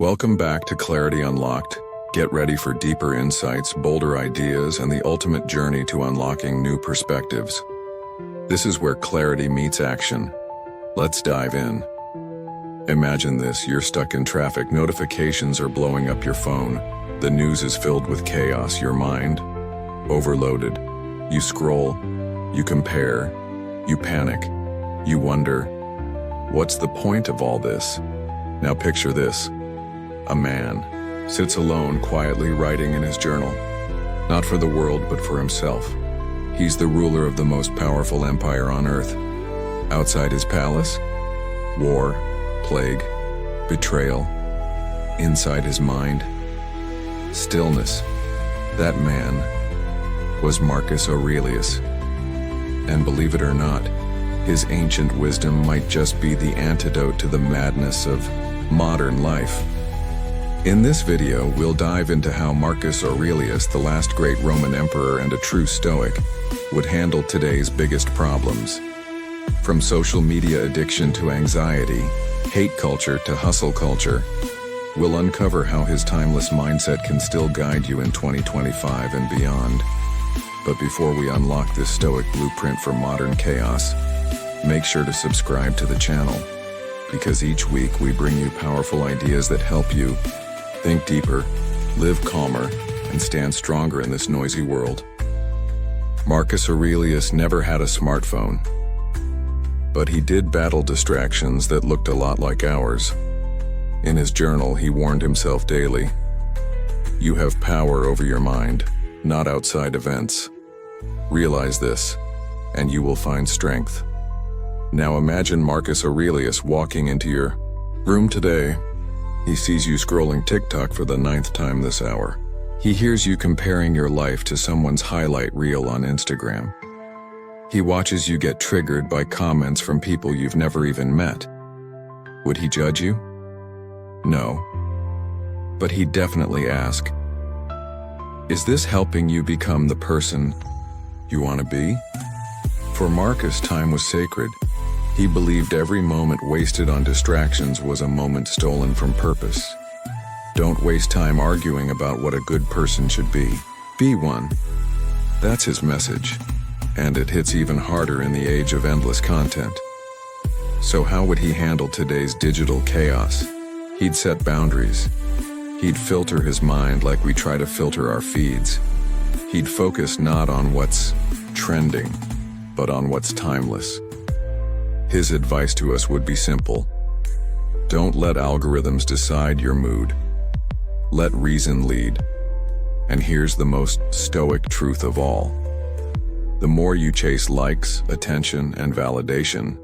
Welcome back to Clarity Unlocked. Get ready for deeper insights, bolder ideas, and the ultimate journey to unlocking new perspectives. This is where clarity meets action. Let's dive in. Imagine this: you're stuck in traffic, notifications are blowing up your phone, the news is filled with chaos, your mind overloaded. You scroll, you compare, you panic, you wonder, what's the point of all this? Now picture this. A man sits alone, quietly writing in his journal, not for the world, but for himself. He's the ruler of the most powerful empire on earth. Outside his palace, war, plague, betrayal. Inside his mind, stillness. That man was Marcus Aurelius. And believe it or not, his ancient wisdom might just be the antidote to the madness of modern life. In this video, we'll dive into how Marcus Aurelius, the last great Roman emperor and a true Stoic, would handle today's biggest problems. From social media addiction to anxiety, hate culture to hustle culture, we'll uncover how his timeless mindset can still guide you in 2025 and beyond. But before we unlock this Stoic blueprint for modern chaos, make sure to subscribe to the channel, because each week we bring you powerful ideas that help you think deeper, live calmer, and stand stronger in this noisy world. Marcus Aurelius never had a smartphone, but he did battle distractions that looked a lot like ours. In his journal, he warned himself daily, "You have power over your mind, not outside events. Realize this, and you will find strength." Now imagine Marcus Aurelius walking into your room today. He sees you scrolling TikTok for the 9th time this hour. He hears you comparing your life to someone's highlight reel on Instagram. He watches you get triggered by comments from people you've never even met. Would he judge you? No. But he'd definitely ask, "Is this helping you become the person you want to be?" For Marcus, time was sacred. He believed every moment wasted on distractions was a moment stolen from purpose. Don't waste time arguing about what a good person should be. Be one. That's his message. And it hits even harder in the age of endless content. So how would he handle today's digital chaos? He'd set boundaries. He'd filter his mind like we try to filter our feeds. He'd focus not on what's trending, but on what's timeless. His advice to us would be simple. Don't let algorithms decide your mood. Let reason lead. And here's the most Stoic truth of all. The more you chase likes, attention, and validation,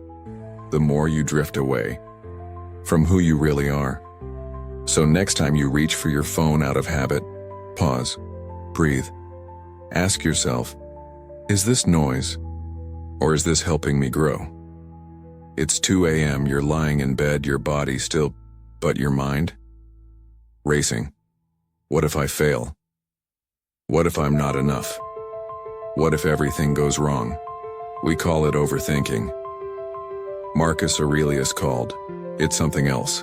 the more you drift away from who you really are. So next time you reach for your phone out of habit, pause, breathe. Ask yourself, is this noise, or is this helping me grow? It's 2 a.m., you're lying in bed, your body still, but your mind? Racing. What if I fail? What if I'm not enough? What if everything goes wrong? We call it overthinking. Marcus Aurelius called it something else.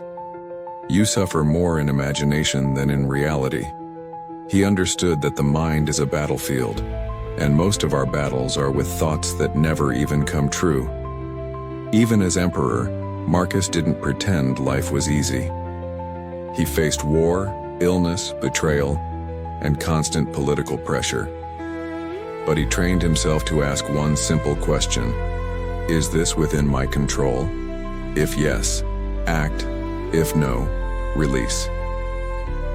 You suffer more in imagination than in reality. He understood that the mind is a battlefield, and most of our battles are with thoughts that never even come true. Even as emperor, Marcus didn't pretend life was easy. He faced war, illness, betrayal, and constant political pressure. But he trained himself to ask one simple question: is this within my control? If yes, act. If no, release.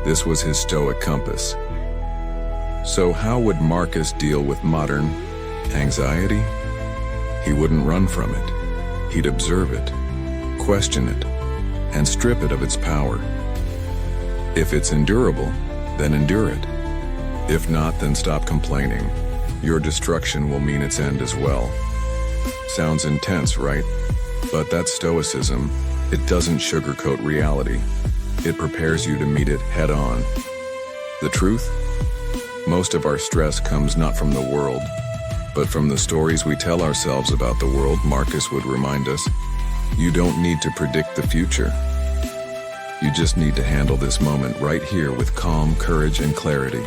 This was his Stoic compass. So how would Marcus deal with modern anxiety? He wouldn't run from it. He'd observe it, question it, and strip it of its power. If it's endurable, then endure it. If not, then stop complaining. Your destruction will mean its end as well. Sounds intense, right? But that's Stoicism. It doesn't sugarcoat reality. It prepares you to meet it head on. The truth? Most of our stress comes not from the world, but from the stories we tell ourselves about the world. Marcus would remind us, you don't need to predict the future. You just need to handle this moment right here with calm, courage, and clarity.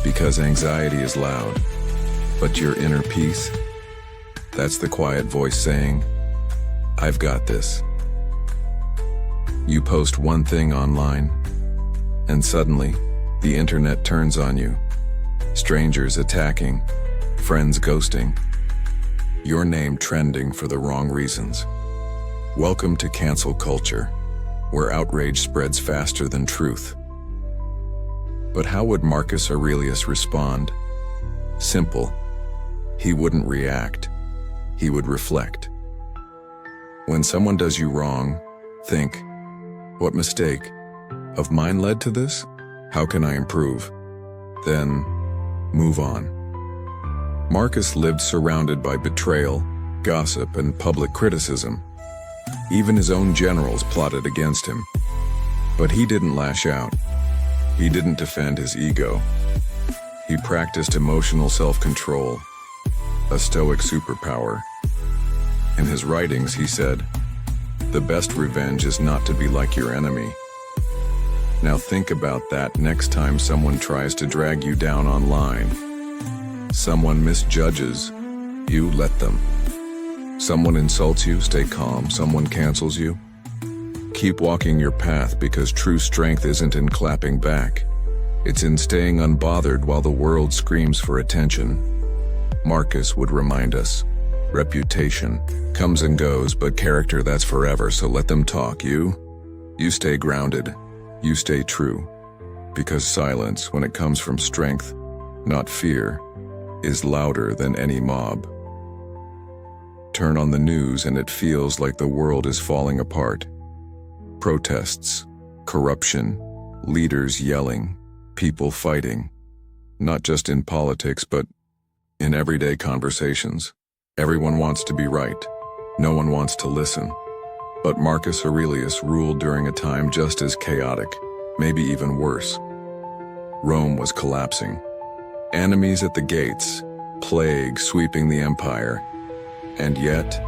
Because anxiety is loud, but your inner peace, that's the quiet voice saying, I've got this. You post one thing online, and suddenly, the internet turns on you. Strangers attacking, friends ghosting, your name trending for the wrong reasons. Welcome to cancel culture, where outrage spreads faster than truth. But how would Marcus Aurelius respond? Simple. He wouldn't react. He would reflect. When someone does you wrong, think, what mistake of mine led to this? How can I improve? Then, move on. Marcus lived surrounded by betrayal, gossip, and public criticism. Even his own generals plotted against him. But he didn't lash out. He didn't defend his ego. He practiced emotional self-control, a Stoic superpower. In his writings, he said, "The best revenge is not to be like your enemy." Now think about that next time someone tries to drag you down online. Someone misjudges you, let them. Someone insults you, stay calm. Someone cancels you, keep walking your path, because true strength isn't in clapping back. It's in staying unbothered while the world screams for attention. Marcus would remind us, reputation comes and goes, but character, that's forever, so let them talk. You stay grounded. You stay true. Because silence, when it comes from strength, not fear, is louder than any mob. Turn on the news and it feels like the world is falling apart. Protests, corruption, leaders yelling, people fighting. Not just in politics, but in everyday conversations. Everyone wants to be right. No one wants to listen. But Marcus Aurelius ruled during a time just as chaotic, maybe even worse. Rome was collapsing. Enemies at the gates, plague sweeping the empire. And yet,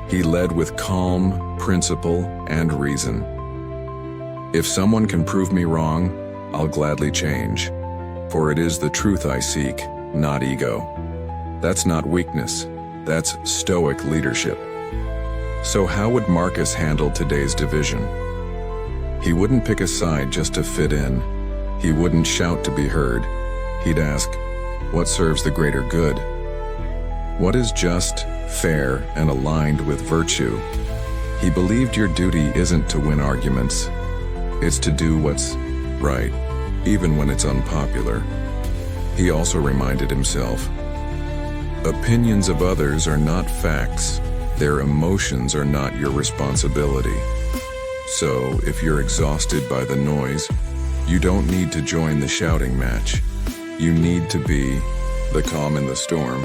he led with calm, principle, and reason. If someone can prove me wrong, I'll gladly change. For it is the truth I seek, not ego. That's not weakness. That's Stoic leadership. So how would Marcus handle today's division? He wouldn't pick a side just to fit in. He wouldn't shout to be heard. He'd ask, what serves the greater good? What is just, fair, and aligned with virtue? He believed your duty isn't to win arguments. It's to do what's right, even when it's unpopular. He also reminded himself, opinions of others are not facts. Their emotions are not your responsibility. So, if you're exhausted by the noise, you don't need to join the shouting match. You need to be the calm in the storm,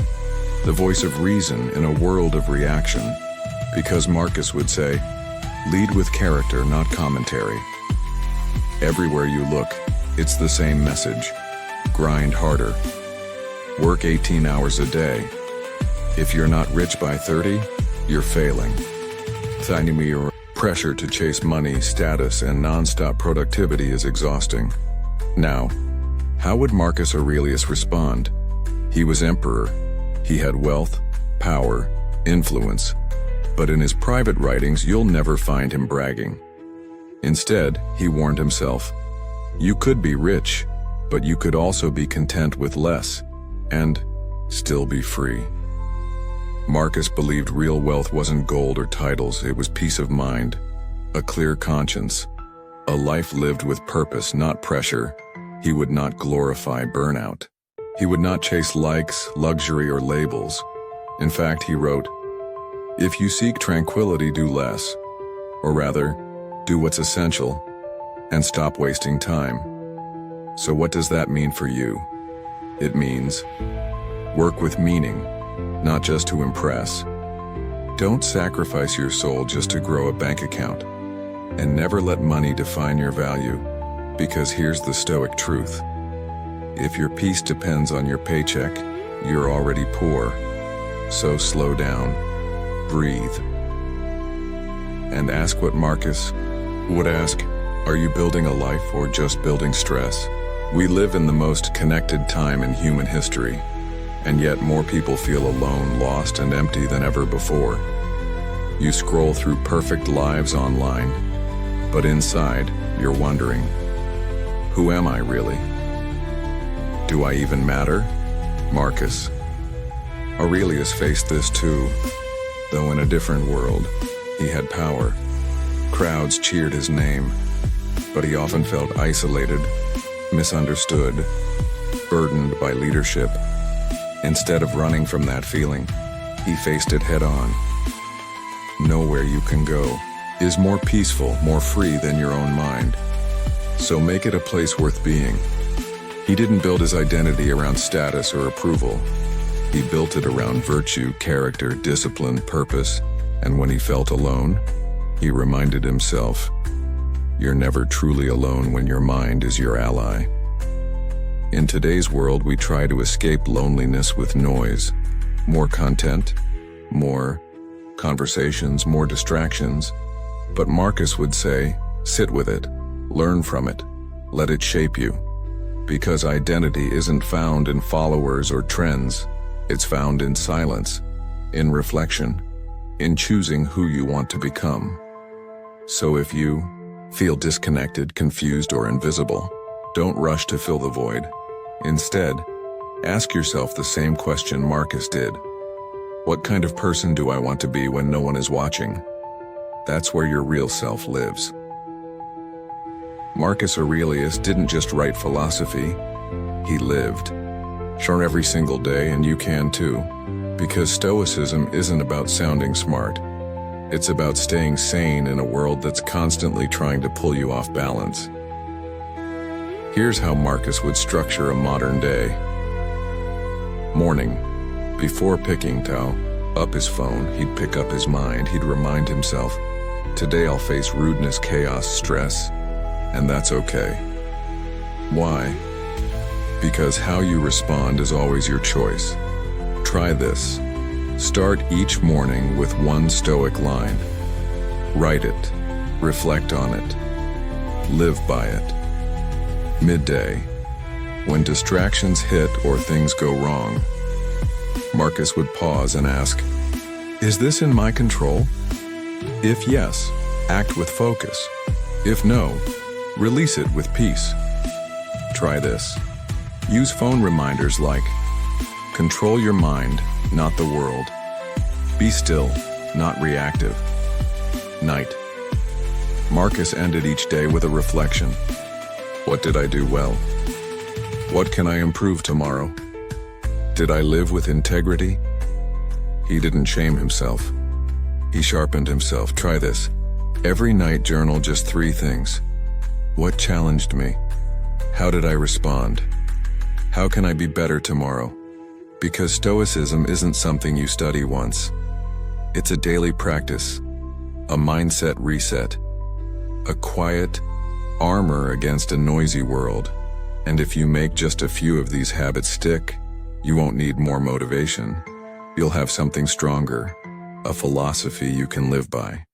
the voice of reason in a world of reaction. Because Marcus would say, lead with character, not commentary. Everywhere you look, it's the same message. Grind harder. Work 18 hours a day. If you're not rich by 30, you're failing. Your pressure to chase money, status, and non-stop productivity is exhausting. Now, how would Marcus Aurelius respond? He was emperor. He had wealth, power, influence. But in his private writings, you'll never find him bragging. Instead, he warned himself, you could be rich, but you could also be content with less, and still be free. Marcus believed real wealth wasn't gold or titles, it was peace of mind, a clear conscience, a life lived with purpose, not pressure. He would not glorify burnout. He would not chase likes, luxury, or labels. In fact, he wrote, if you seek tranquility, do less, or rather, do what's essential, and stop wasting time. So what does that mean for you? It means work with meaning, not just to impress. Don't sacrifice your soul just to grow a bank account. And never let money define your value, because here's the Stoic truth. If your peace depends on your paycheck, you're already poor. So slow down, breathe, and ask what Marcus would ask, Are you building a life or just building stress? We live in the most connected time in human history, and yet more people feel alone, lost, and empty than ever before. You scroll through perfect lives online, but inside, you're wondering, who am I really? Do I even matter? Marcus. Aurelius faced this too, though in a different world. He had power. Crowds cheered his name, but he often felt isolated, misunderstood, burdened by leadership. Instead of running from that feeling, he faced it head on. Nowhere you can go is more peaceful, more free than your own mind. So make it a place worth being. He didn't build his identity around status or approval. He built it around virtue, character, discipline, purpose, and when he felt alone, he reminded himself, you're never truly alone when your mind is your ally. In today's world, we try to escape loneliness with noise. More content, more conversations, more distractions. But Marcus would say, sit with it, learn from it, let it shape you. Because identity isn't found in followers or trends, it's found in silence, in reflection, in choosing who you want to become. So if you feel disconnected, confused, or invisible, don't rush to fill the void. Instead, ask yourself the same question Marcus did. What kind of person do I want to be when no one is watching? That's where your real self lives. Marcus Aurelius didn't just write philosophy, he lived. Sure, every single day, and you can too. Because Stoicism isn't about sounding smart. It's about staying sane in a world that's constantly trying to pull you off balance. Here's how Marcus would structure a modern day. Morning. Before picking up his phone, he'd pick up his mind. He'd remind himself, today I'll face rudeness, chaos, stress, and that's okay. Why? Because how you respond is always your choice. Try this. Start each morning with one Stoic line. Write it. Reflect on it. Live by it. Midday. When distractions hit or things go wrong, Marcus would pause and ask, is this in my control? If yes, act with focus. If no, release it with peace. Try this. Use phone reminders like, control your mind, not the world. Be still, not reactive. Night. Marcus ended each day with a reflection. What did I do well? What can I improve tomorrow? Did I live with integrity? He didn't shame himself. He sharpened himself. Try this. Every night journal just 3 things. What challenged me? How did I respond? How can I be better tomorrow? Because Stoicism isn't something you study once. It's a daily practice, a mindset reset, a quiet armor against a noisy world. And if you make just a few of these habits stick, you won't need more motivation. You'll have something stronger, a philosophy you can live by.